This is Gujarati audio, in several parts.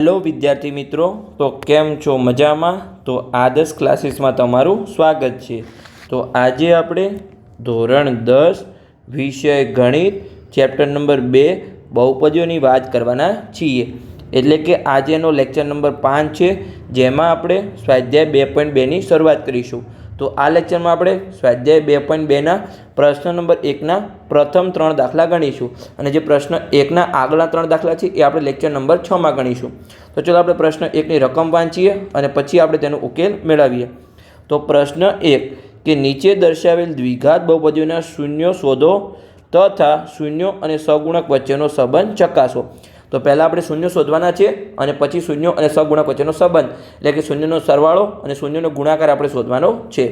हेलो विद्यार्थी मित्रों, तो केम छो मजा में। तो आदर्श क्लासीस में तमारू स्वागत है। तो आज आपणे धोरण 10 विषय गणित चैप्टर नंबर 2 बहुपदीओनी बात करवाना छीए। एटले के आजेनो लेक्चर नंबर 5 है, जेमां आपणे स्वाध्याय 2.2 नी शरूआत करीशुं। तो आ लेक्चर में आपणे स्वाध्याय 2.2 ना प्रश्न नंबर 1 ना प्रथम 3 दाखला गणीशुं अने जे प्रश्न 1 ना आगळना 3 दाखला छे ए आपणे लेक्चर नंबर 6 में गणीशुं। तो चलो आपणे प्रश्न 1 नी रकम वांचीए अने पछी आपणे तेनो उकेल मेळवीए। तो प्रश्न 1 के नीचे दर्शावेल द्विघात बहुपदीओना शून्यो शोधो तथा शून्यो अने सगुणक वच्चेनो संबंध चकासो। तो पहला आपणे शून्य शोधवाना छे अने पछी शून्य अने सगुणक वच्चेनो संबंध एटले के शून्यनो सरवाळो अने शून्यनो गुणाकार आपणे शोधवानो छे।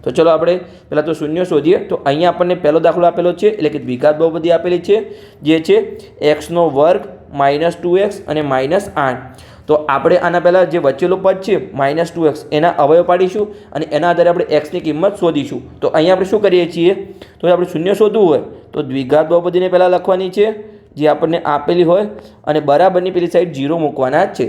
तो चलो आपणे पहला तो शून्य शोधीए। तो अहींया आपणे पहलो दाखलो आपेलो छे एटले के द्विघात बहुपदी आपेली छे जे छे x નો વર્ગ -2x અને -8। तो આપણે આના પહેલાં જે વચ્ચેલો પદ છે -2x એના અવયવ પાડીશું અને એના આધારે આપણે એક્સની કિંમત શોધીશું। તો અહીંયા આપણે શું કરીએ છીએ, તો આપણે શૂન્ય શોધવું હોય તો દ્વિઘાત બહુપદીને પહેલાં લખવાની છે જે આપણને આપેલી હોય અને બરાબરની પેલી સાઈડ 0 મૂકવાના છે।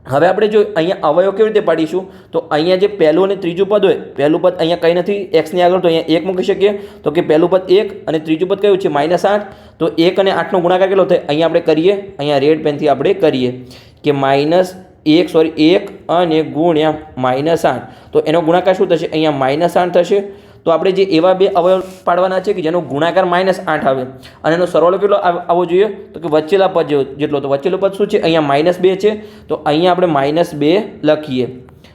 હવે આપણે જો અહીંયા અવયવ કેવી રીતે પાડીશું, તો અહીંયા જે પહેલું અને ત્રીજું પદ હોય, પહેલું પદ અહીંયા કંઈ નથી એક્સની આગળ, તો અહીંયા 1 મૂકી શકીએ। તો કે પહેલું પદ 1 અને ત્રીજું પદ કયું છે -8। તો 1 અને 8નો ગુણાકાર કેટલો થાય અહીંયા આપણે કરીએ, અહીંયા રેડ પેનથી આપણે કરીએ કે -1 અને ગુણ્યા -8। તો એનો ગુણાકાર શું થશે, અહીંયા -8 થશે। તો આપણે જે એવા બે અવયવ પાડવાના છે કે જેનો ગુણાકાર -8 આવે અને એનો સરવાળો કેટલો આવવો જોઈએ, તો કે વચ્ચેલા પદ જેટલો। તો વચ્ચેલું પદ શું છે, અહીંયા -2 છે। તો અહીંયા આપણે -2 લખીએ।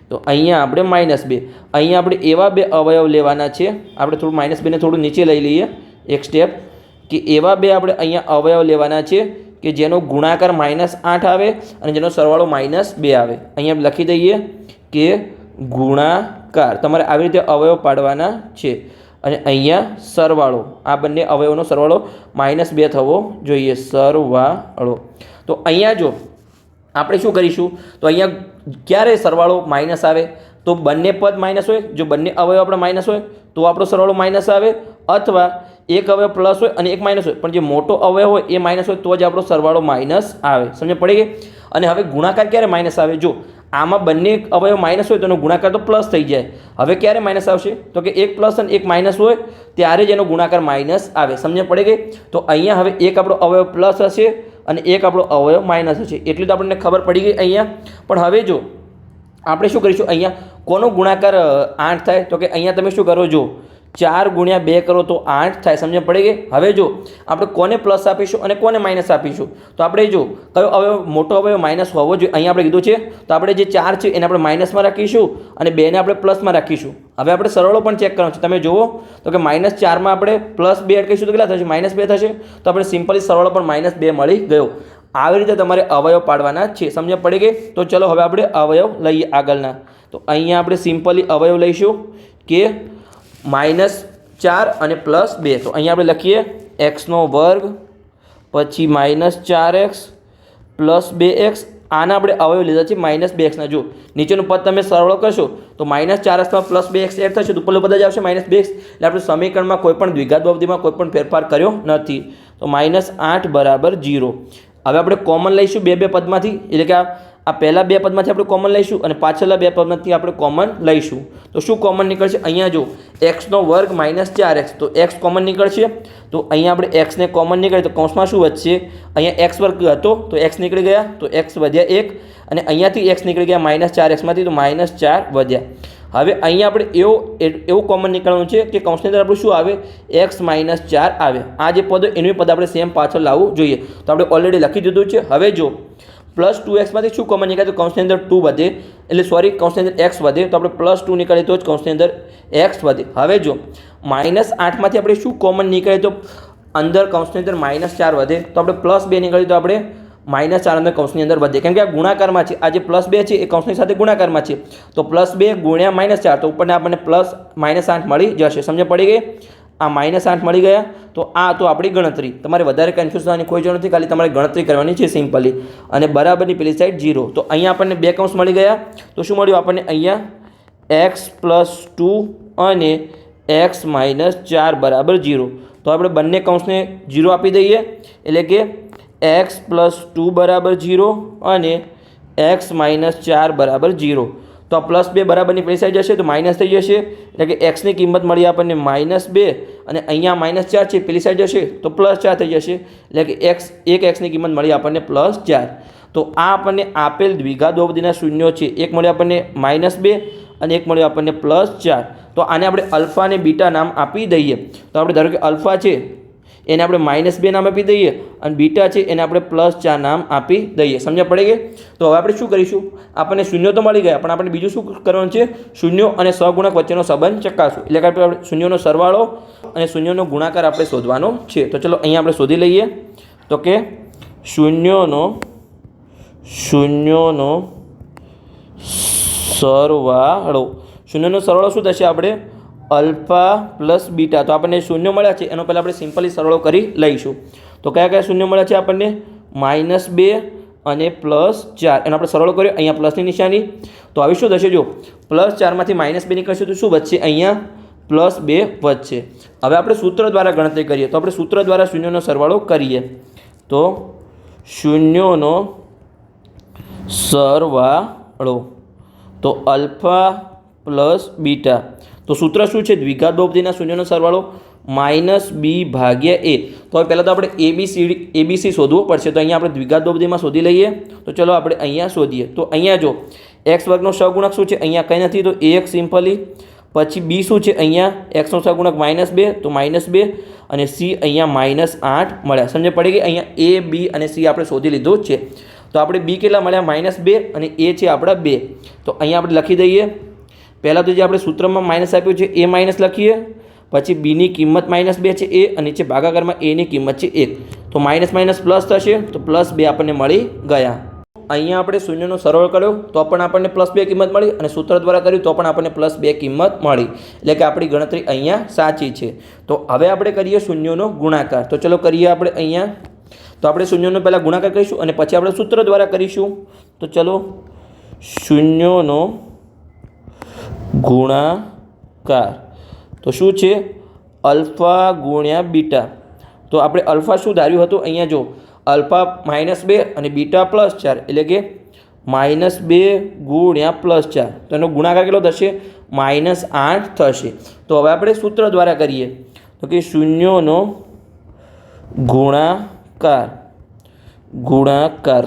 તો અહીંયા આપણે -2, અહીંયા આપણે એવા બે અવયવ લેવાના છે। આપણે થોડું -2 ને થોડું નીચે લઈ લઈએ એક સ્ટેપ, કે એવા બે આપણે અહીંયા અવયવ લેવાના છે કે જેનો ગુણાકાર -8 આવે અને જેનો સરવાળો -2 આવે। અહીંયા લખી દઈએ કે ગુણાકાર, તમારે આવી રીતે અવયવ પાડવાના છે અને અહીંયા સરવાળો, આ બંને અવયવનો સરવાળો -2 થવો જોઈએ, સરવાળો। તો અહીંયા જો આપણે શું કરીશું, તો અહીંયા ક્યારે સરવાળો માઇનસ આવે, તો બંને પદ માઇનસ હોય, જો બંને અવયવ આપણે માઇનસ હોય તો આપણો સરવાળો માઇનસ આવે, અથવા એક અવયવ પ્લસ હોય અને એક માઇનસ હોય, પણ જે મોટો અવયવ હોય એ માઇનસ હોય તો જ આપણો સરવાળો માઇનસ આવે। સમજ પડી ગઈ। અને હવે ગુણાકાર ક્યારે માઇનસ આવે, જો આમાં બંને અવયવ માઇનસ હોય તો એનો ગુણાકાર તો પ્લસ થઈ જાય। હવે ક્યારે માઇનસ આવશે, તો કે એક પ્લસ અને એક માઇનસ હોય ત્યારે જ એનો ગુણાકાર માઇનસ આવે। સમજ પડી ગઈ। તો અહીંયા હવે એક આપણો અવયવ પ્લસ હશે અને એક આપણો અવયવ માઇનસ હશે, એટલી તો આપણને ખબર પડી ગઈ અહીંયા। પણ હવે જો આપણે શું કરીશું, અહીંયા કોનો ગુણાકાર 8 થાય, તો કે અહીંયા તમે શું કરો, જો 4 ગુણ્યા 2 કરો તો 8 થાય। સમજ પડી ગઈ। હવે જો આપણે કોને પ્લસ આપીશું અને કોને માઇનસ આપીશું, તો આપણે જો કયો અવયવ મોટો અવયવ માઇનસ હોવો જોઈએ, અહીંયા આપણે કીધું છે, તો આપણે જે 4 છે એને આપણે માઇનસમાં રાખીશું અને 2ને આપણે પ્લસમાં રાખીશું। હવે આપણે સરવાળો પણ ચેક કરવાનો છે, તમે જુઓ તો કે -4માં આપણે +2 એડ કરીશું તો કેટલા થશે, -2 થશે। તો આપણે સિમ્પલી સરવાળો પણ -2 મળી ગયો। આવી રીતે તમારે અવયવ પાડવાના છે। સમજ પડી ગઈ। તો ચલો હવે આપણે અવયવ લઈએ આગળના। તો અહીંયા આપણે સિમ્પલી અવયવ લઈશું કે -4 અને +2। તો અહીંયા આપણે લખીએ x² પછી -4x + 2x। આના આપણે અવયવ લીધા છે -2x ના। જો નીચેનું પદ તમે સરવાળો કરશો તો -4x માં +2x એડ થશે તો ઉપરનું પદ જ આવશે -2x। એટલે આપણે સમીકરણમાં કોઈ પણ દ્વિઘાત બહુપદીમાં કોઈ પણ ફેરફાર કર્યો નથી। તો -8 = 0। હવે આપણે કોમન લઈશું બે પદમાંથી, એટલે કે આ પહેલા બે પદમાંથી આપણે કોમન લઈશું અને પાછળના બે પદમાંથી આપણે કોમન લઈશું। તો શું કોમન નીકળશે, અહીંયા જો x² -4x, તો x કોમન નીકળશે। તો અહીંયા આપણે x ને કોમન નીકળે તો કૌંસમાં શું વધશે, અહીંયા x² હતો તો x નીકળી ગયા તો x વધ્યા 1 અને અહીંયાથી x નીકળી ગયા -4x માંથી, તો -4 વધ્યા। હવે અહીંયા આપણે એવું કોમન નીકળવાનું છે કે કૌંસની અંદર આપણું શું આવે, x -4 આવે। આ જે પદ એનું પદ આપણે સેમ પાછળ લાવવું જોઈએ। તો આપણે ઓલરેડી લખી દીધું છે। હવે જો +2x માંથી શું કોમન નીકળે, તો કૌંસની અંદર 2 વધે, એટલે સોરી કૌંસની અંદર x વધે, તો આપણે +2 નીકળે તો જ કૌંસની અંદર x વધે। હવે જો -8 માંથી આપણે શું કોમન નીકળે, તો અંદર કૌંસની અંદર -4 વધે, તો આપણે +2 નીકળે તો આપણે -4 અંદર કૌંસની અંદર વધે, કેમ કે આ ગુણાકારમાં છે। આ જે +2 છે એ કૌંસની સાથે ગુણાકારમાં છે, તો +2 ગુણ્યા -4 તો ઉપરને આપણને +-8 મળી જશે। સમજ પડી ગઈ। આ -8 મળી ગયા। તો આ તો આપણી ગણતરી, તમારે વધારે કન્ફ્યુઝ થવાની કોઈ જરૂર નથી, ખાલી તમારે ગણતરી કરવાની છે સિમ્પલી, અને બરાબરની પેલી સાઈડ 0। તો અહીંયા આપણને બે કૌંસ મળી ગયા। તો શું મળ્યું આપણને, અહીંયા x + 2 અને x - 4 = 0। તો આપણે બંને કૌંસને 0 આપી દઈએ, એટલે કે x + 2 = 0 અને x માઇનસ 4 બરાબર 0. તો આ +2 બરાબરની પેલી સાઈડ જશે તો માઇનસ થઈ જશે, એટલે કે એક્સની કિંમત મળી આપણને -2 અને અહીંયા -4 છે, પેલી સાઈડ જશે તો +4 થઈ જશે, એટલે કે એક્સની કિંમત મળી આપણને +4. તો આ આપણને આપેલ દ્વિઘાત બહુપદીના શૂન્યો છે. એક મળ્યો આપણને -2 અને એક મળ્યો આપણને +4. તો આને આપણે અલ્ફા અને બીટા નામ આપી દઈએ. તો આપણે ધારો કે અલ્ફા છે એને આપણે -2 નામ આપી દઈએ અને બીટા છે એને આપણે +4 નામ આપી દઈએ. સમજ્યા પડે કે? તો હવે આપણે શું કરીશું, આપણને શૂન્યો તો મળી ગયા, પણ આપણે બીજું શું કરવાનું છે, શૂન્યો અને સહગુણક વચ્ચેનો સંબંધ ચકાસવું. એટલે કે આપણે શૂન્યોનો સરવાળો અને શૂન્યોનો ગુણાકાર આપણે શોધવાનો છે. તો ચલો અહીંયા આપણે શોધી લઈએ. તો કે શૂન્યોનો સરવાળો. શૂન્યનો સરવાળો શું થશે, આપણે અલ્ફા પ્લસ બીટા. તો આપણને શૂન્ય મળ્યા છે એનો પહેલાં આપણે સિમ્પલી સરવાળો કરી લઈશું. તો કયા કયા શૂન્ય મળ્યા છે આપણને, -2 અને +4. એનો આપણે સરવાળો કર્યો, અહીંયા પ્લસની નિશાની. તો હવે શું થશે, જો +4 માંથી -2 નીકળશે તો શું વધશે, અહીંયા +2 વધશે. હવે આપણે સૂત્ર દ્વારા ગણતરી કરીએ. તો આપણે સૂત્ર દ્વારા શૂન્યનો સરવાળો કરીએ. તો શૂન્યોનો સરવાળો તો અલ્ફા પ્લસ બીટા. તો સૂત્ર શું છે, દ્વિઘાત બહુપદીના શૂન્યનો સરવાળો -b/a. તો હવે પહેલાં તો આપણે એબીસી શોધવું પડશે. તો અહીંયા આપણે દ્વિઘાત બહુપદીમાં શોધી લઈએ. તો ચલો આપણે અહીંયા શોધીએ. તો અહીંયા જો x વર્ગનો સહગુણક શું છે, અહીંયા કંઈ નથી, તો ax સિમ્પલી. પછી b શું છે, અહીંયા xનો સહગુણક -2 તો -2 અને c અહીંયા -8 મળ્યા. સમજ પડી ગઈ? અહીંયા a b અને c આપણે શોધી લીધું છે. તો આપણે b કેટલા મળ્યા, -2 અને a છે આપણા 2. તો અહીંયા આપણે લખી દઈએ. પહેલાં તો જે આપણે સૂત્રમાં માઇનસ આપ્યું છે એ માઇનસ લખીએ. પછી બીની કિંમત -2 છે એ, અને નીચે ભાગાકારમાં એની કિંમત છે 1. તો માઇનસ માઇનસ પ્લસ થશે, તો +2 આપણને મળી ગયા. અહીંયા આપણે શૂન્યનો સરવાળો કર્યો તો પણ આપણને +2 કિંમત મળી, અને સૂત્ર દ્વારા કર્યું તો પણ આપણને +2 કિંમત મળી. એટલે કે આપણી ગણતરી અહીંયા સાચી છે. તો હવે આપણે કરીએ શૂન્યોનો ગુણાકાર. તો ચલો કરીએ આપણે અહીંયા. તો આપણે શૂન્યોનો પહેલાં ગુણાકાર કરીશું અને પછી આપણે સૂત્ર દ્વારા કરીશું. તો ચલો શૂન્યોનો ગુણાકાર. તો શું છે, અલ્ફા ગુણ્યા બીટા. તો આપણે અલ્ફા શું ધાર્યું હતું, અહીંયા જો અલ્ફા -2 અને બીટા +4, એટલે કે -2 ગુણ્યા +4. તો એનો ગુણાકાર કેટલો થશે, -8 થશે. તો હવે આપણે સૂત્ર દ્વારા કરીએ. તો કે શૂન્યોનો ગુણાકાર.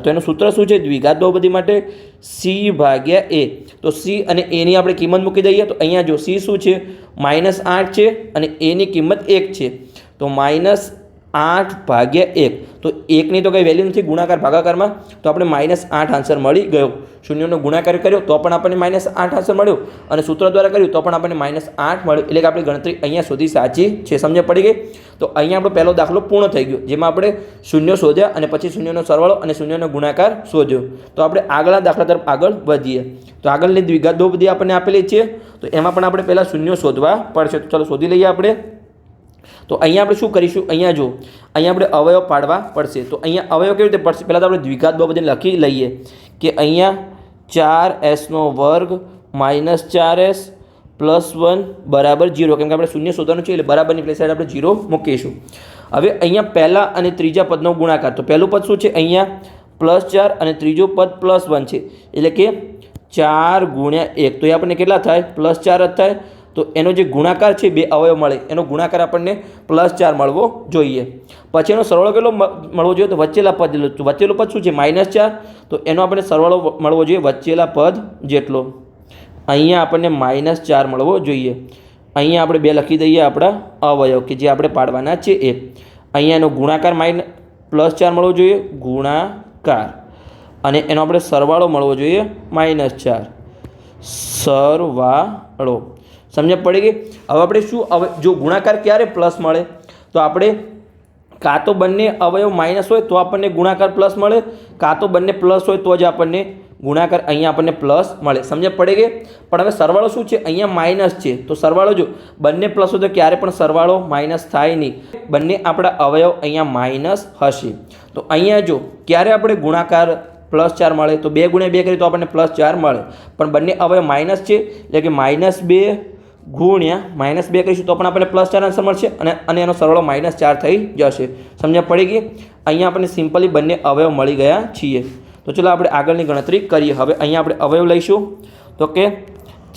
તો એનું સૂત્ર શું છે, દ્વિઘાત બહુપદી માટે c/a. તો c અને a ની આપણે કિંમત મૂકી દઈએ. તો અહીંયા જો c શું છે, -8 છે અને a ની કિંમત 1 છે. તો -8/1. તો 1ની તો કંઈ વેલ્યુ નથી ગુણાકાર ભાગાકારમાં, તો આપણે -8 આન્સર મળી ગયો. શૂન્યનો ગુણાકાર કર્યો તો પણ આપણને -8 આન્સર મળ્યો, અને સૂત્ર દ્વારા કર્યું તો પણ આપણને -8 મળ્યો. એટલે કે આપણી ગણતરી અહીંયા સુધી સાચી છે. સમજ પડી ગઈ? તો અહીંયા આપણો પહેલો દાખલો પૂર્ણ થઈ ગયો, જેમાં આપણે શૂન્ય શોધ્યા અને પછી શૂન્યનો સરવાળો અને શૂન્યનો ગુણાકાર શોધ્યો. તો આપણે આગળના દાખલા તરફ આગળ વધીએ. તો આગળની દ્વિઘાત બહુપદી આપણને આપેલી છે, તો એમાં પણ આપણે પહેલાં શૂન્યો શોધવા પડશે. તો ચાલો શોધી લઈએ આપણે. તો અહીંયા આપણે શું કરીશું, અહીંયા જો અહીંયા આપણે અવયવ પાડવા પડશે. તો અહીંયા અવયવ કેવી રીતે પડશે, પહેલાં તો આપણે દ્વિઘાત બહુપદીને લખી લઈએ કે અહીંયા 4s² -4s +1 બરાબર 0. કેમ કે આપણે શૂન્ય શોધવાનું છે, એટલે બરાબરની પ્લેસ સાઈડ આપણે 0 મૂકીશું. હવે અહીંયા પહેલા અને ત્રીજા પદનો ગુણાકાર. તો પહેલું પદ શું છે, અહીંયા +4 અને ત્રીજું પદ +1 છે, એટલે કે 4 ગુણ્યા 1. તો એ આપણને કેટલા થાય, +4 જ થાય. તો એનો જે ગુણાકાર છે, બે અવયવ મળે એનો ગુણાકાર આપણને +4 મળવો જોઈએ. પછી એનો સરવાળો કેટલો મળવો જોઈએ, તો વચ્ચેલા પદ. વચ્ચેલું પદ શું છે, -4. તો એનો આપણને સરવાળો મળવો જોઈએ વચ્ચેલા પદ જેટલો. અહીંયા આપણને -4 મળવો જોઈએ. અહીંયા આપણે 2 લખી દઈએ આપણા અવયવ કે જે આપણે પાડવાના છે એ. અહીંયા એનો ગુણાકાર +4 મળવો જોઈએ, ગુણાકાર. અને એનો આપણે સરવાળો મળવો જોઈએ -4, સરવાળો. સમજ પડી ગઈ? હવે આપણે શું, જો ગુણાકાર ક્યારે પ્લસ મળે, તો આપણે કાં તો બંને અવયવ માઇનસ હોય તો આપણને ગુણાકાર પ્લસ મળે, કાં તો બંને પ્લસ હોય તો જ આપણને ગુણાકાર અહીંયા આપણને પ્લસ મળે. સમજ પડી ગઈ? પણ હવે સરવાળો શું છે, અહીંયા માઇનસ છે. તો સરવાળો જો બંને પ્લસ હોય તો ક્યારે પણ સરવાળો માઇનસ થાય નહીં. બંને આપણા અવયવ અહીંયા માઇનસ હશે. તો અહીંયા જો ક્યારે આપણે ગુણાકાર +4 મળે, તો 2 ગુણ્યા 2 કરીએ તો આપણને +4 મળે. પણ બંને અવયવ માઇનસ છે, એટલે કે -2 ગુણ્યા -2 કરીશું તો પણ આપણને +4 આન્સર મળશે, અને એનો સરવાળો -4 થઈ જશે. સમજ પડી ગઈ? અહીંયા આપણને સિમ્પલી બંને અવયવ મળી ગયા છીએ. તો તો ચલો આપણે આગળની ગણતરી કરીએ. હવે અહીંયા આપણે અવયવ લઈશું તો કે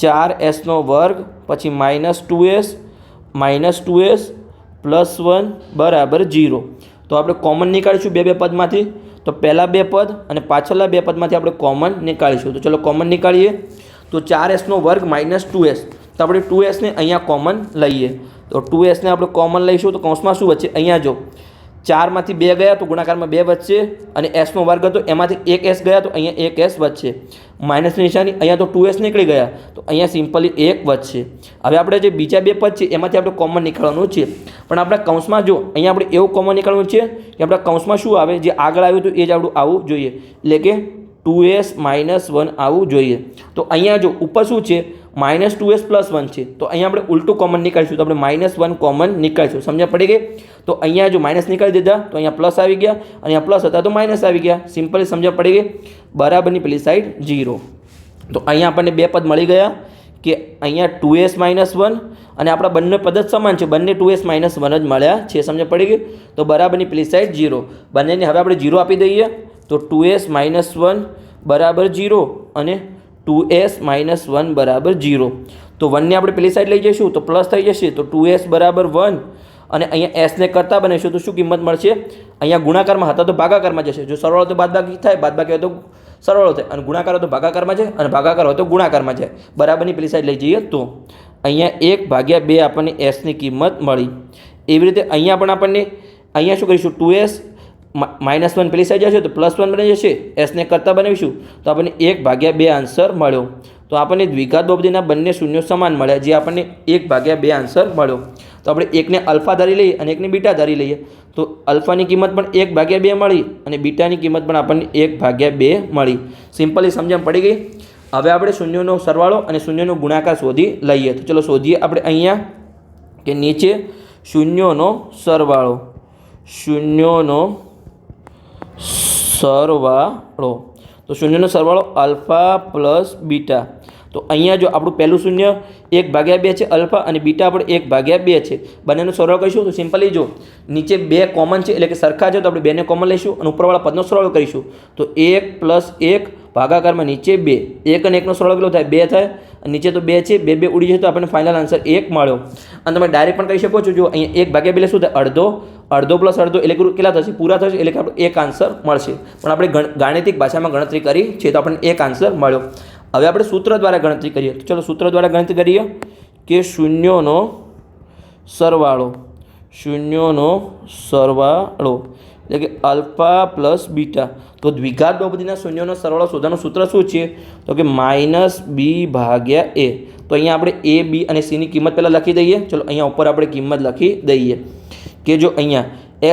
4s² પછી -2s +1 બરાબર 0. તો આપણે કોમન નીકાળીશું બે પદમાંથી. તો પહેલાં બે પદ અને પાછળના બે પદમાંથી આપણે કોમન નીકાળીશું. તો ચલો કોમન નીકાળીએ. તો 4s² -2s, તો આપણે 2s ને અહીંયા કોમન લઈએ. તો 2s ને આપણે કોમન લઈશું તો કૌંસમાં શું વચ્ચે અહીંયા જો 4માંથી 2 ગયા તો ગુણાકારમાં 2 વધશે અને s² હતો એમાંથી 1s ગયા તો અહીંયા 1s વધશે. માઇનસની નિશાની અહીંયા તો 2s નીકળી ગયા તો અહીંયા સિમ્પલી 1 વધશે. હવે આપણે જે બીજા બે પદ છે એમાંથી આપણે કોમન નીકાળવાનું છે, પણ આપણા કૌંસમાં જો અહીંયા આપણે એવું કોમન નીકાળવાનું છે કે આપણા કૌંસમાં શું આવે, જે આગળ આવ્યું હતું એ જ આપણું આવવું જોઈએ, એટલે કે 2s - 1 આવવું જોઈએ. તો અહીંયા જો ઉપર શું છે -2s +1 છે, તો અહીંયા આપણે ઉલટું કોમન નીકાળીશું. તો આપણે -1 કોમન નીકાળીશું. સમજ્યા પડી ગઈ? તો અહીંયા જો માઇનસ નીકાળી દીધા તો અહીંયા પ્લસ આવી ગયા, અને અહીંયા પ્લસ હતા તો માઇનસ આવી ગયા. સિમ્પલી સમજ્યા પડી ગઈ? બરાબરની પેલી સાઈડ 0. તો અહીંયા આપણને બે પદ મળી ગયા કે અહીંયા 2s - 1 અને આપણા બંને પદ જ સમાન છે, બંને 2s - 1 જ મળ્યા છે. સમજ્યા પડી ગઈ? તો બરાબરની પેલી સાઈડ 0. બંનેને હવે આપણે 0 આપી દઈએ. તો 2s - 1 બરાબર 0 અને 2s - 1 બરાબર 0. તો 1ને આપણે પેલી સાઈડ લઈ જઈશું તો પ્લસ થઈ જશે. તો 2s બરાબર 1 અને અહીંયા s ને કરતા બનાવીશું તો શું કિંમત મળશે? અહીંયા ગુણાકારમાં હતા તો ભાગાકારમાં જશે. જો સરવાળો તો બાદબાકી થાય, બાદબાકી હોય તો સરવાળો થાય, અને ગુણાકાર હોય તો ભાગાકારમાં જાય, અને ભાગાકાર હોય તો ગુણાકારમાં જાય. બરાબરની પેલી સાઈડ લઈ જઈએ તો અહીંયા 1/2 આપણને s ની કિંમત મળી. એવી રીતે અહીંયા પણ આપણને અહીંયા શું કરીશું? 2s -1 પેલી સાઈડ જશે તો +1 બની જશે. s ને કરતા બનાવીશું તો આપણને 1/2 આન્સર મળ્યો. તો આપણને દ્વિઘાત બહુપદીના બંને શૂન્યો સમાન મળ્યા, જે આપણને 1/2 આન્સર મળ્યો. તો આપણે એકને અલ્ફા ધારી લઈએ અને એકને બીટા ધારી લઈએ. તો અલ્ફાની કિંમત પણ 1/2 મળી અને બીટાની કિંમત પણ આપણને 1/2 મળી. સિમ્પલી સમજણ પડી ગઈ? હવે આપણે શૂન્યોનો સરવાળો અને શૂન્યનો ગુણાકાર શોધી લઈએ. તો ચલો શોધીએ આપણે અહીંયા કે નીચે શૂન્યોનો સરવાળો, શૂન્યોનો સરવાળો. તો શૂન્યનો સરવાળો અલ્ફા પ્લસ બીટા. તો અહીંયા જો આપણું પહેલું શૂન્ય 1/2 છે અલ્ફા, અને બીટા આપણે 1/2 છે. બંનેનો સરવાળો કરીશું તો સિમ્પલી જો નીચે 2 કોમન છે એટલે કે સરખા છે તો આપણે 2ને કોમન લઈશું અને ઉપરવાળા પદનો સરવાળો કરીશું. તો 1 + 1 ભાગાકારમાં નીચે 2, 1 અને 1નો સરવાળો કેટલો થાય? 2 થાય. અને નીચે તો 2 છે, 2 ઉડી જશે તો આપણને ફાઇનલ આન્સર 1 મળ્યો. અને તમે ડાયરેક્ટ પણ કહી શકો છો, જો અહીંયા 1/2 શું થાય? અડધો, અડધો પ્લસ અડધો એટલે કેટલા થશે? પૂરા થશે, એટલે કે આપણને 1 આન્સર મળશે. પણ આપણે ગાણિતિક ભાષામાં ગણતરી કરી છે તો આપણને 1 આન્સર મળ્યો. હવે આપણે સૂત્ર દ્વારા ગણતરી કરીએ. તો ચલો સૂત્ર દ્વારા ગણતરી કરીએ કે શૂન્યોનો સરવાળો, શૂન્યોનો સરવાળો એટલે કે અલ્ફા પ્લસ બીટા. તો દ્વિઘાત બહુપદીના શૂન્યોનો સરવાળો શોધવાનું સૂત્ર શું છે? તો કે -b/a. તો અહીંયા આપણે a, b અને c ની કિંમત પહેલાં લખી દઈએ. ચલો અહીંયા ઉપર આપણે કિંમત લખી દઈએ કે જો અહીંયા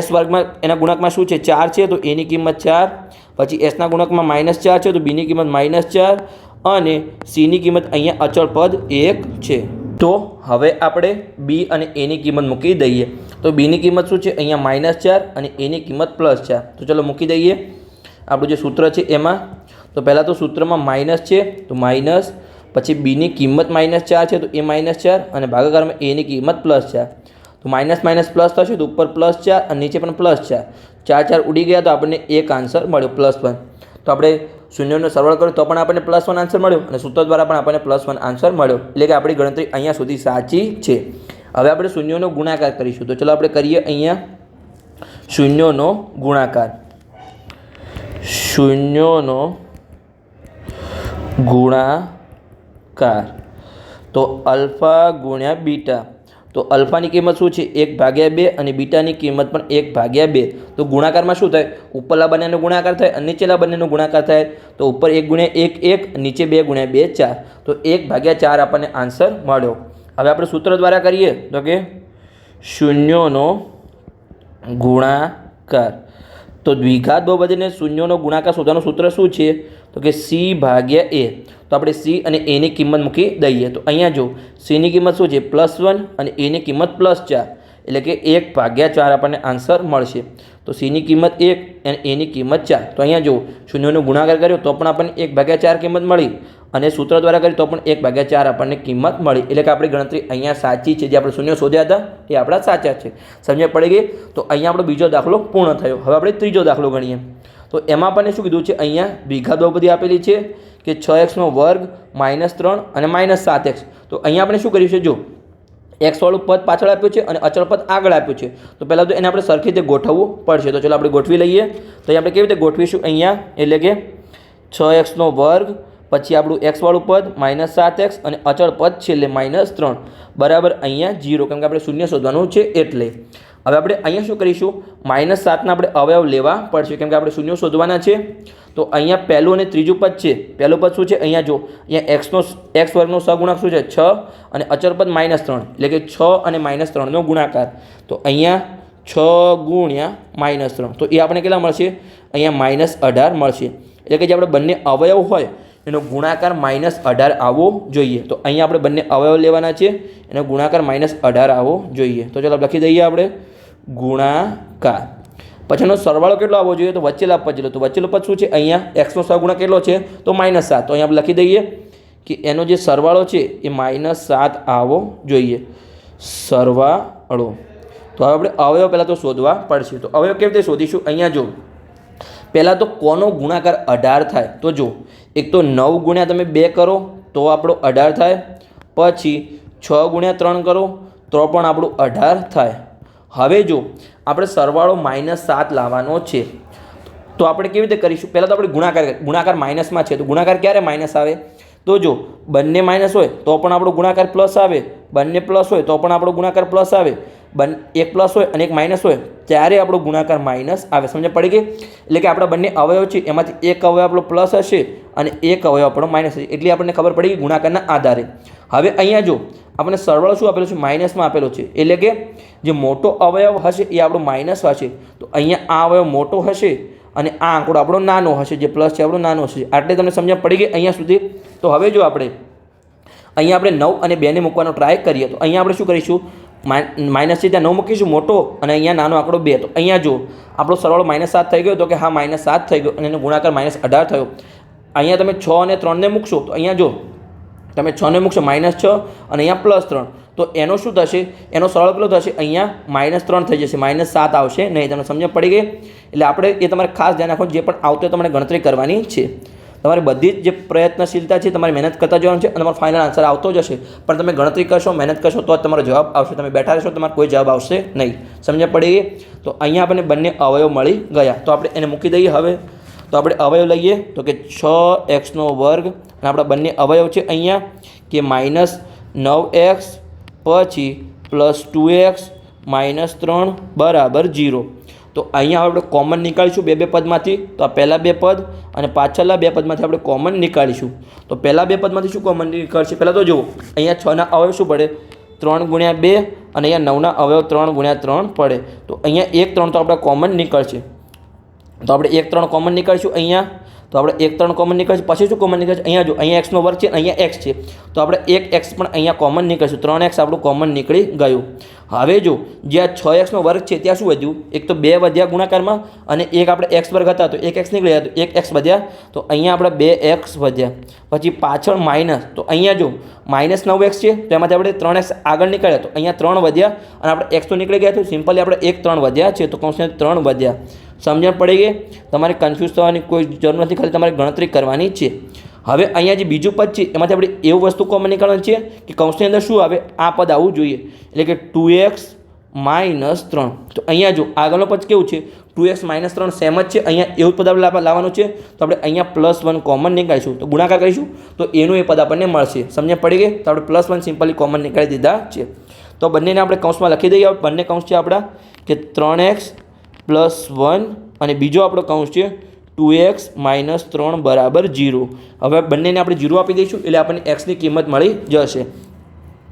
s વર્ગમાં એના ગુણકમાં શું છે? 4 છે તો a ની કિંમત 4, પછી s ના ગુણકમાં -4 છે તો b ની કિંમત -4, અને c ની કિંમત અહીંયા અચળ પદ 1 છે. તો હવે આપણે b અને a ની કિંમત મૂકી દઈએ. તો b ની કિંમત શું છે? અહીંયા -4 અને a ની કિંમત +4. તો ચલો મૂકી દઈએ આપણું જે સૂત્ર છે એમાં. તો પહેલાં તો સૂત્રમાં માઇનસ છે તો માઇનસ, પછી b ની કિંમત -4 છે તો એ -4 અને ભાગાકારમાં a ની કિંમત +4. તો માઇનસ માઇનસ પ્લસ થશે તો ઉપર +4 અને નીચે પણ +4. 4 ઉડી ગયા તો આપણને 1 આન્સર મળ્યો +1. તો આપણે શૂન્યનો સરવાળો કર્યો તો પણ આપણને +1 આન્સર મળ્યો, અને સૂત્ર દ્વારા પણ આપણને +1 આન્સર મળ્યો. એટલે કે આપણી ગણતરી અહીંયા સુધી સાચી છે. હવે આપણે શૂન્યોનો ગુણાકાર કરીશું. તો ચલો આપણે કરીએ અહીંયા શૂન્યોનો ગુણાકાર, શૂન્યોનો ગુણાકાર. તો અલ્ફા ગુણ્યા બીટા. તો અલ્ફાની કિંમત શું છે? 1/2 અને બીટાની કિંમત પણ 1/2. તો ગુણાકારમાં શું થાય? ઉપરલા બંનેનો ગુણાકાર થાય અને નીચેલા બંનેનો ગુણાકાર થાય. તો ઉપર 1 × 1 1, નીચે 2 × 2 4. તો 1/4 આપણને આન્સર મળ્યો. હવે આપણે સૂત્ર દ્વારા કરીએ તો કે શૂન્યોનો ગુણાકાર. તો દ્વિઘાત બહુપદીને શૂન્યોનો ગુણાકાર શોધવાનું સૂત્ર શું છે? તો કે c/a. તો આપણે c અને a ની કિંમત મૂકી દઈએ. તો અહીંયા જો c ની કિંમત શું છે? +1 અને a ની કિંમત +4, એટલે કે 1/4 આપણને આન્સર મળશે. તો c ની કિંમત 1 અને a ની કિંમત 4. તો અહીંયા જો શૂન્યોનો ગુણાકાર કર્યો તો પણ આપણને 1/4 કિંમત મળી, અને સૂત્ર દ્વારા કરી તો પણ 1/4 આપણને કિંમત મળી. એટલે કે આપણી ગણતરી અહીંયા સાચી છે. જે આપણે શૂન્ય શોધ્યા હતા એ આપણા સાચા છે. સમજ પડી ગઈ? તો અહીંયા આપણો બીજો દાખલો પૂર્ણ થયો. હવે આપણે ત્રીજો દાખલો ગણીએ. તો એમાં આપણને શું કીધું છે, અહીંયા દ્વિઘાત બહુપદી આપેલી છે કે 6x² -3 અને -7x. તો અહીંયા આપણે શું કર્યું છે, જો x વાળું પદ પાછળ આપ્યું છે અને અચળ પદ આગળ આપ્યું છે. તો પહેલાં તો એને આપણે સરખી રીતે ગોઠવવું પડશે. તો ચલો આપણે ગોઠવી લઈએ. તો આપણે કેવી રીતે ગોઠવીશું અહીંયા, એટલે કે 6x² પછી આપણું x વાળું પદ -7x અને અચળ પદ છેલ્લે -3 બરાબર અહીંયા 0, કેમ કે આપણે શૂન્ય શોધવાનું છે એટલે. હવે આપણે અહીંયા શું કરીશું, -7ના આપણે અવયવ લેવા પડશે, કેમ કે આપણે શૂન્ય શોધવાના છે. તો અહીંયા પહેલું અને ત્રીજું પદ છે. પહેલું પદ શું છે, અહીંયા જો અહીંયા x વર્ગનો સહગુણક શું છે 6 અને અચળ પદ -3 એટલે કે 6 અને -3નો ગુણાકાર. તો અહીંયા 6 × -3 તો એ આપણે કેટલા મળશે, અહીંયા -18 મળશે. એટલે કે જે આપણે બંને અવયવ હોય એનો ગુણાકાર -18 આવવો જોઈએ. તો અહીંયા આપણે બંને અવયવ લેવાના છે, એનો ગુણાકાર -18 આવવો જોઈએ. તો ચાલો લખી દઈએ આપણે ગુણાકાર. પછીનો સરવાળો કેટલો આવવો જોઈએ, તો વચ્ચેલા પદ જેટલો. તો વચ્ચેલો પદ શું છે, અહીંયા xનો સહગુણક કેટલો છે, તો -7. તો અહીંયા આપણે લખી દઈએ કે એનો જે સરવાળો છે એ -7 આવવો જોઈએ, સરવાળો. તો હવે આપણે અવયવ પહેલાં તો શોધવા પડશે. તો અવયવ કેવી રીતે શોધીશું, અહીંયા જો પહેલાં તો કોનો ગુણાકાર 18 થાય. તો જો એક તો 9 ગુણ્યા તમે 2 કરો તો આપણો 18 થાય, પછી 6 ગુણ્યા 3 કરો તો પણ આપણું 18 થાય. હવે જો આપણે સરવાળો -7 લાવવાનો છે તો આપણે કેવી રીતે કરીશું, પહેલાં તો આપણે ગુણાકાર માઇનસમાં છે. તો ગુણાકાર ક્યારે માઇનસ આવે, તો જો બંને માઇનસ હોય તો પણ આપણો ગુણાકાર પ્લસ આવે, બંને પ્લસ હોય તો પણ આપણો ગુણાકાર પ્લસ આવે, એક પ્લસ હોય અને એક માઇનસ હોય ત્યારે આપણો ગુણાકાર માઇનસ આવે. સમજ પડી ગઈ? એટલે કે આપણા બંને અવયવ છે એમાંથી એક અવયવ આપણો પ્લસ હશે અને એક અવયવ આપણો માઇનસ હશે. એટલે આપણને ખબર પડી ગઈ ગુણાકારના આધારે. હવે અહીંયા જો આપણને સરવાળો શું આપેલો છે, માઇનસમાં આપેલો છે. એટલે કે જે મોટો અવયવ હશે એ આપણો માઇનસ હશે. તો અહીંયા આ અવયવ મોટો હશે અને આ આંકડો આપણો નાનો હશે, જે પ્લસ છે આપણો નાનો હશે. આટલે તમને સમજણ પડી ગઈ અહીંયા સુધી. તો હવે જો અહીંયા આપણે 9 અને 2ને મૂકવાનો ટ્રાય કરીએ. તો અહીંયા આપણે શું કરીશું, માઇનસ છે ત્યાં 9 મૂકીશું મોટો અને અહીંયા નાનો આંકડો 2. તો અહીંયા જો આપણો સરવાળો -7 થઈ ગયો. તો કે હા -7 થઈ ગયો અને એનો ગુણાકાર -18 થયો. અહીંયા તમે 6 અને 3ને મૂકશો તો અહીંયા જો તમે 6ને મૂકશો -6 અને અહીંયા +3. તો એનો શું થશે, એનો સરવાળો કેટલો થશે, અહીંયા -3 થઈ જશે, -7 આવશે નહીં. તમને સમજ પડી ગઈ? એટલે આપણે એ તમારે ખાસ ધ્યાન રાખવાનું, જે પણ આવતો તમારે ગણતરી કરવાની છે. તમારી બધી જ જે પ્રયત્નશીલતા છે તમારે મહેનત કરતા જવાનું છે અને તમારો ફાઇનલ આન્સર આવતો જ હશે. પણ તમે ગણતરી કરશો, મહેનત કરશો તો જ તમારો જવાબ આવશે. તમે બેઠા રહેશો તમારો કોઈ જવાબ આવશે નહીં. સમજ પડી ગઈ? તો અહીંયા આપણને બંને અવયવ મળી ગયા. તો આપણે એને મૂકી દઈએ. હવે તો આપણે અવયવ લઈએ તો કે 6x² અને આપણા બંને અવયવ છે અહીંયા કે -9x પછી +2x -3 બરાબર 0. તો અહીંયા આપણે કોમન નીકાળીશું બે પદમાંથી. તો આ પહેલાં બે પદ અને પાછળના બે પદમાંથી આપણે કોમન નીકાળીશું. તો પહેલાં બે પદમાંથી શું કોમન નીકળશે, પહેલાં તો જુઓ અહીંયા 6ના અવયવ શું પડે, 3 × 2 અને અહીંયા 9ના અવયવ 3 × 3 પડે. તો અહીંયા 1 3 તો આપણે કોમન નીકળશે. તો આપણે 1 3 કોમન નીકાળીશું અહીંયા. તો આપણે 1 3 કોમન નીકળશે. પછી શું કોમન નીકળશે, અહીંયા જો અહીંયા x² છે, અહીંયા x છે. તો આપણે 1x પણ અહીંયા કોમન નીકળશું. 3x આપણું કોમન નીકળી ગયું. હવે જો જે આ 6x² છે ત્યાં શું વધ્યું, એક તો 2 વધ્યા ગુણાકારમાં અને એક આપણે x² હતા તો 1x નીકળી ગયા, તો 1x વધ્યા. તો અહીંયા આપણે 2x વધ્યા. પછી પાછળ માઇનસ, તો અહીંયા જો -9x છે તો એમાંથી આપણે 3x આગળ નીકળ્યા તો અહીંયા 3 વધ્યા અને આપણે x તો નીકળી ગયા. તો સિમ્પલી આપણે 1 3 વધ્યા છે. તો કૌંસને 3 વધ્યા. સમજણ પડી ગઈ? તમારે કન્ફ્યુઝ થવાની કોઈ જરૂર નથી, ખાલી તમારે ગણતરી કરવાની છે. હવે અહીંયા જે બીજું પદ છે એમાંથી આપણે એવું વસ્તુ કોમન નીકળવાની છે કે કૌંસની અંદર શું આવે, આ પદ આવવું જોઈએ. એટલે કે 2x -3. તો અહીંયા જો આગળનો પદ કેવું છે, 2x -3 સેમ જ છે. અહીંયા એવું પદ આપણે લાવવાનું છે. તો આપણે અહીંયા +1 કોમન નીકાળીશું. તો ગુણાકાર કરીશું તો એનું એ પદ આપણને મળશે. સમજણ પડી ગઈ? તો આપણે +1 સિમ્પલી કોમન નીકાળી દીધા છે. તો બંનેને આપણે કૌંસમાં લખી દઈએ. બંને કૌંસ છે આપણા કે 3x +1 અને બીજો આપણો કૌંસ છે 2x -3 બરાબર 0. હવે બંનેને આપણે 0 આપી દઈશું એટલે આપણને xની કિંમત મળી જશે.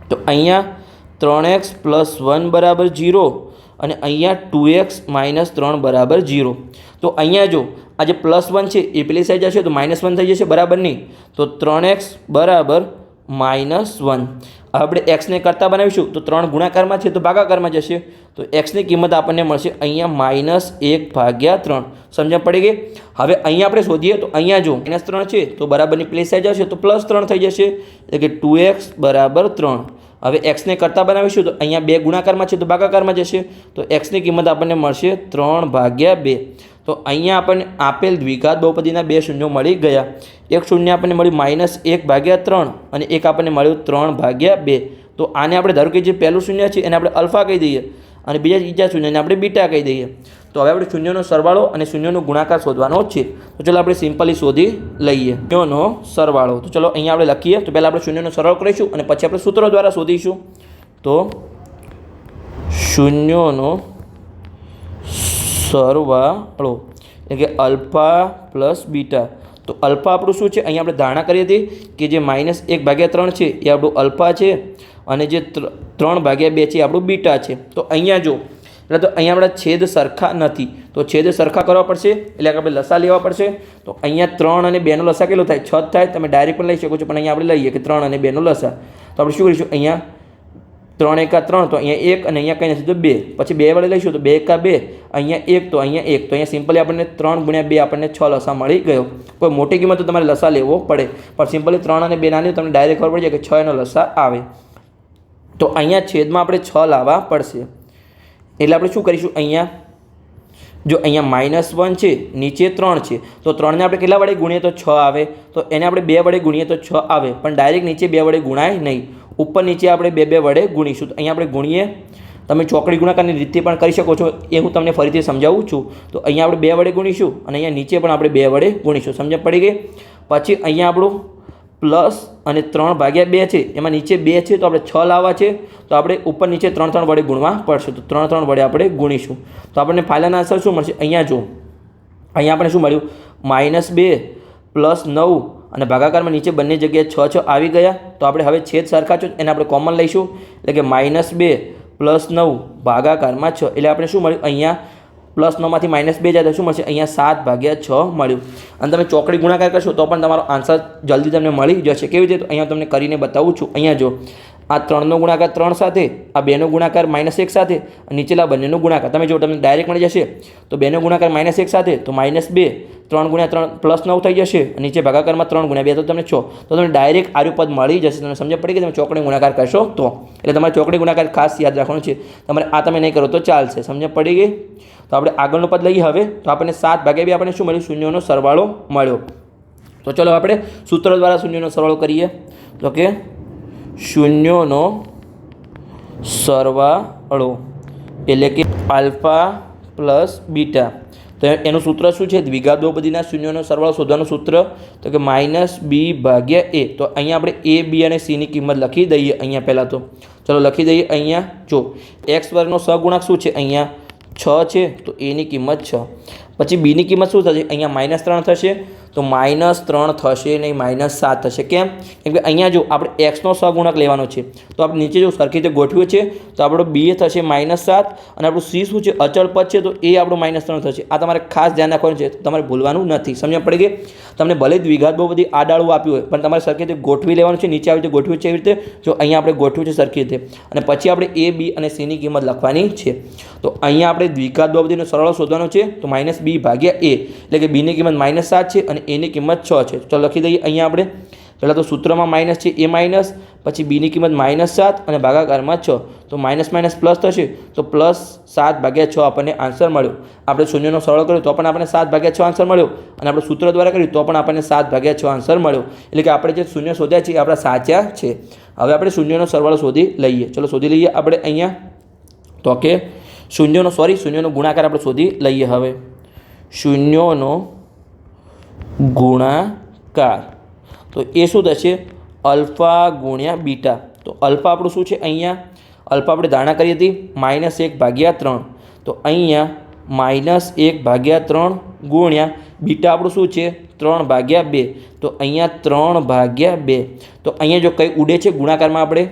તો અહીંયા 3x +1 બરાબર 0 અને અહીંયા 2x -3 બરાબર 0. તો અહીંયા જો આ જે +1 છે એ પેલી સાઈડ જશે તો -1 થઈ જશે, બરાબર નહીં. તો 3x બરાબર -1. આપણે xને કરતા બનાવીશું તો 3 ગુણાકારમાં છે તો ભાગાકારમાં જશે. તો xની કિંમત આપણને મળશે અહીંયા -1/3. સમજણ પડી ગઈ? હવે અહીંયા આપણે શોધીએ તો અહીંયા જો -3 છે તો બરાબરની પ્લેસ સાઈડ જશે તો +3 થઈ જશે. એટલે કે 2x બરાબર 3. હવે xને કરતા બનાવીશું તો અહીંયા 2 ગુણાકારમાં છે તો ભાગાકારમાં જશે. તો xની કિંમત આપણને મળશે 3/2. તો અહીંયા આપણને આપેલ દ્વિઘાત બહુપદીના બે શૂન્યો મળી ગયા. એક શૂન્ય આપણને મળ્યું -1/3 અને એક આપણને મળ્યું 3/2. તો આને આપણે ધારો કે જે પહેલું શૂન્ય છે એને આપણે અલ્ફા કહી દઈએ અને બીજા શૂન્યને આપણે બીટા કહી દઈએ. તો હવે આપણે શૂન્યનો સરવાળો અને શૂન્યનો ગુણાકાર શોધવાનો છે. તો ચલો આપણે સિમ્પલી શોધી લઈએ શૂન્યનો સરવાળો. તો ચલો અહીંયા આપણે લખીએ. તો પહેલાં આપણે શૂન્યનો સરવાળો કરીશું અને પછી આપણે સૂત્રો દ્વારા શોધીશું. તો શૂન્યોનો સરવાળો એટલે કે અલ્ફા પ્લસ બીટા. તો અલ્ફા આપણું શું છે? અહીંયા આપણે ધારણા કરી હતી કે જે -1/3 છે એ આપણું અલ્ફા છે અને જે 3/2 છે એ આપણું બીટા છે. તો અહીંયા જો એટલે તો અહીંયા આપણા છેદ સરખા નથી, તો છેદ સરખા કરવા પડશે એટલે આપણે લસા લેવા પડશે. તો અહીંયા 3 અને 2નો લસા કેટલો થાય? 6 થાય. તમે ડાયરેક્ટ પણ લઈ શકો છો, પણ અહીંયા આપણે લઈએ કે 3 અને 2નો લસા. તો આપણે શું કરીશું? અહીંયા 3 × 3 તો અહીંયા 1 અને અહીંયા કંઈ નથી તો 2. પછી 2 વડે લઈશું તો 2 × 2 અહીંયા 1 તો અહીંયા 1. તો અહીંયા સિમ્પલી આપણને 3 × 2 આપણને 6 લસા મળી ગયો. કોઈ મોટી કિંમત તો તમારે લસા લેવો પડે, પણ સિમ્પલી 3 અને 2 નાની તમને ડાયરેક્ટ ખબર પડી જાય કે 6 એનો લસા આવે. તો અહીંયા છેદમાં આપણે 6 લાવવા પડશે. એટલે આપણે શું કરીશું? અહીંયા જો અહીંયા -1 છે, નીચે 3 છે, તો 3ને આપણે કેટલા વડે ગુણીએ તો 6 આવે. તો એને આપણે 2 વડે ગુણીએ તો 6 આવે, પણ ડાયરેક્ટ નીચે 2 વડે ગુણાય નહીં. ઉપર નીચે આપણે 2 વડે ગુણીશું. તો અહીંયા આપણે ગુણીએ. તમે ચોકડી ગુણાકારની રીતે પણ કરી શકો છો, એ હું તમને ફરીથી સમજાવું છું. તો અહીંયા આપણે 2 વડે ગુણીશું અને અહીંયા નીચે પણ આપણે 2 વડે ગુણીશું. સમજ પડી ગઈ? પછી અહીંયા આપણું પ્લસ અને 3/2 છે, એમાં નીચે 2 છે તો આપણે 6 લાવવા છે. તો આપણે ઉપર નીચે 3 વડે ગુણવા પડશે. તો 3 વડે આપણે ગુણીશું. તો આપણને ફાઇનલ આન્સર શું મળશે? અહીંયા જો અહીંયા આપણે શું મળ્યું? -2 + 9 અને ભાગાકારમાં નીચે બંને જગ્યાએ 6 આવી ગયા. તો આપણે હવે છેદ સરખા છે એને આપણે કોમન લઈશું, એટલે કે -2 + 9 ભાગાકારમાં 6. એટલે આપણે શું મળ્યું? અહીંયા +9માંથી -2 જાય તો શું મળશે? અહીંયા 7/6 મળ્યું. અને તમે ચોકડી ગુણાકાર કરશો તો પણ તમારો આન્સર જલ્દી તમને મળી જશે. કેવી રીતે? તો અહીંયા તમને કરીને બતાવું છું. અહીંયા જો આ 3નો ગુણાકાર 3 સાથે, આ 2નો ગુણાકાર -1 સાથે, નીચેલા બંનેનો ગુણાકાર તમે જો તમને ડાયરેક્ટ મળી જશે. તો 2નો ગુણાકાર -1 સાથે તો -2, 3 × 3 +9 થઈ જશે. નીચે ભાગાકારમાં 3 × 2 તો તમને 6. તો તમને ડાયરેક્ટ આર્યું પદ મળી જશે. તમને સમજ પડી કે તમે ચોકડી ગુણાકાર કરશો તો. એટલે તમારે ચોકડી ગુણાકાર ખાસ યાદ રાખવાનું છે. તમારે આ તમે નહીં કરો તો ચાલશે. સમજ પડી ગઈ? તો આપણે આગળનું પદ લઈએ હવે. તો આપણને 7/2 આપણને શું મળ્યું? શૂન્યોનો સરવાળો મળ્યો. તો ચલો આપણે સૂત્ર દ્વારા શૂન્યનો સરવાળો કરીએ. તો કે શૂન્યોનો સરવાળો એટલે કે આલ્ફા પ્લસ બીટા. તો એનું સૂત્ર શું છે? દ્વિઘાત બહુપદીના શૂન્યોનો સરવાળો શોધવાનું સૂત્ર તો કે -b/a. તો અહીંયા આપણે a, b અને c ની કિંમત લખી દઈએ. અહીંયા પહેલાં તો ચલો લખી દઈએ. અહીંયા જો x² નો સહગુણક શું છે? અહીંયા 6 છે, તો a ની કિંમત 6. પછી b ની કિંમત શું થશે? અહીંયા -3 થશે. તો -3 થશે નહીં, -7 થશે. કેમ? કેમ કે અહીંયા જો આપણે x નો સહગુણક લેવાનો છે. તો આપણે નીચે જો સરખી રીતે ગોઠવ્યું છે તો આપણો b થશે -7 અને આપણું c શું છે? અચળ પદ છે, તો એ આપણું -3 થશે. આ તમારે ખાસ ધ્યાન રાખવાનું છે, તમારે ભૂલવાનું નથી. સમજ પડી ગઈ? તમને ભલે દ્વિઘાત બહુપદી આડાળું આપ્યું હોય, પણ તમારે સરખી રીતે ગોઠવી લેવાનું છે. નીચે આવી રીતે ગોઠવ્યું છે એવી રીતે જો અહીંયા આપણે ગોઠવ્યું છે સરખી રીતે, અને પછી આપણે a, b અને c ની કિંમત લખવાની છે. તો અહીંયા આપણે દ્વિઘાત બહુપદીનો સરવાળો શોધવાનો છે. તો -b/a એટલે કે b ની કિંમત -7 છે અને a ની કિંમત 6 છે. તો લખી દઈએ. અહીંયા આપણે પહેલાં તો સૂત્રમાં માઇનસ છે, a માઇનસ, પછી b ની કિંમત -7 અને ભાગાકારમાં 6. તો માઇનસ પ્લસ થશે તો +7/6 આપણને આન્સર મળ્યો. આપણે શૂન્યનો સરવાળો કર્યો તો પણ આપણને 7/6 આન્સર મળ્યો, અને આપણે સૂત્ર દ્વારા કર્યું તો પણ આપણને 7/6 આન્સર મળ્યો. એટલે કે આપણે જે શૂન્ય શોધ્યા છે એ આપણા સાચા છે. હવે આપણે શૂન્યનો સરવાળો શોધી લઈએ. ચલો શોધી લઈએ આપણે અહીંયા. તો કે શૂન્યનો ગુણાકાર આપણે શોધી લઈએ. હવે શૂન્યોનો ગુણાકાર તો એ શું થશે? Alpha × beta. તો અલ્ફા આપણું શું છે? અહીંયા અલ્ફા આપણે ધારણા કરી હતી -1/3. તો અહીંયા -1/3 ગુણ્યા બીટા આપણું શું છે? 3/2. તો અહીંયા 3/2. તો અહીંયા જો કંઈ ઉડે છે ગુણાકારમાં આપણે?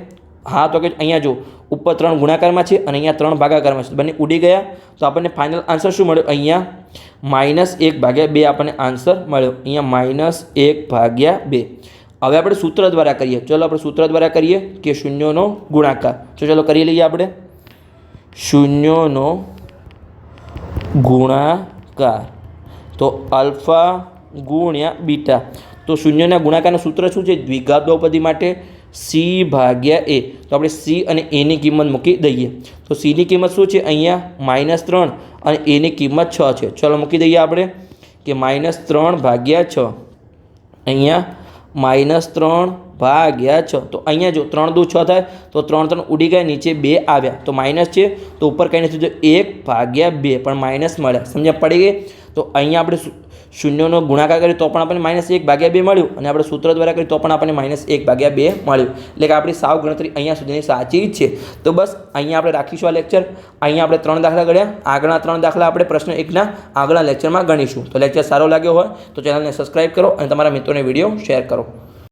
હા, તો કે અહીંયા જો ઉપર 3 ગુણાકારમાં છે અને અહીંયા 3 ભાગાકારમાં છે. બંને ઉડી ગયા. તો આપણને ફાઇનલ આન્સર શું મળ્યો? અહીંયા -1/2 આપણને આન્સર મળ્યો. અહીંયા -1/2. હવે આપણે સૂત્ર દ્વારા કરીએ. ચલો આપણે સૂત્ર દ્વારા કરીએ કે શૂન્યોનો ગુણાકાર. ચલો કરી લઈએ આપણે. શૂન્યોનો ગુણાકાર તો અલ્ફા × બીટા. તો શૂન્યના ગુણાકારનું સૂત્ર શું છે? દ્વિઘાત બહુપદી માટે સી ભાગ્યા એ. તો આપણે સી અને એની કિંમત મૂકી દઈએ. તો સીની કિંમત શું છે અહીંયા -3 અને એની કિંમત 6 છે. ચલો મૂકી દઈએ આપણે કે -3 ભાગ્યા 6. અહીંયા -3 ભાગ્યા 6. તો અહીંયા જો 3 દુ 6 થાય તો 3 ઉડી ગયા, નીચે 2 આવ્યા તો માઇનસ છે, તો ઉપર કંઈ નથી, તો 1/2 પણ માઇનસ મળ્યા. સમજ્યા પડી ગઈ. તો અહીંયા આપણે શૂન્યનો ગુણાકાર કરીએ તો પણ આપણને -1/2 મળ્યું, અને આપણે સૂત્ર દ્વારા કરીએ તો પણ આપણને -1/2 મળ્યું. એટલે કે આપણી સાવ ગણતરી અહીંયા સુધીની સાચી જ છે. તો બસ અહીંયા આપણે રાખીશું આ લેક્ચર. અહીંયા આપણે 3 દાખલા ગણ્યા. આગળના 3 દાખલા આપણે પ્રશ્ન 1ના આગળના લેક્ચરમાં ગણીશું. તો લેક્ચર સારો લાગ્યો હોય તો ચેનલને સબસ્ક્રાઈબ કરો અને તમારા મિત્રોને વિડીયો શેર કરો.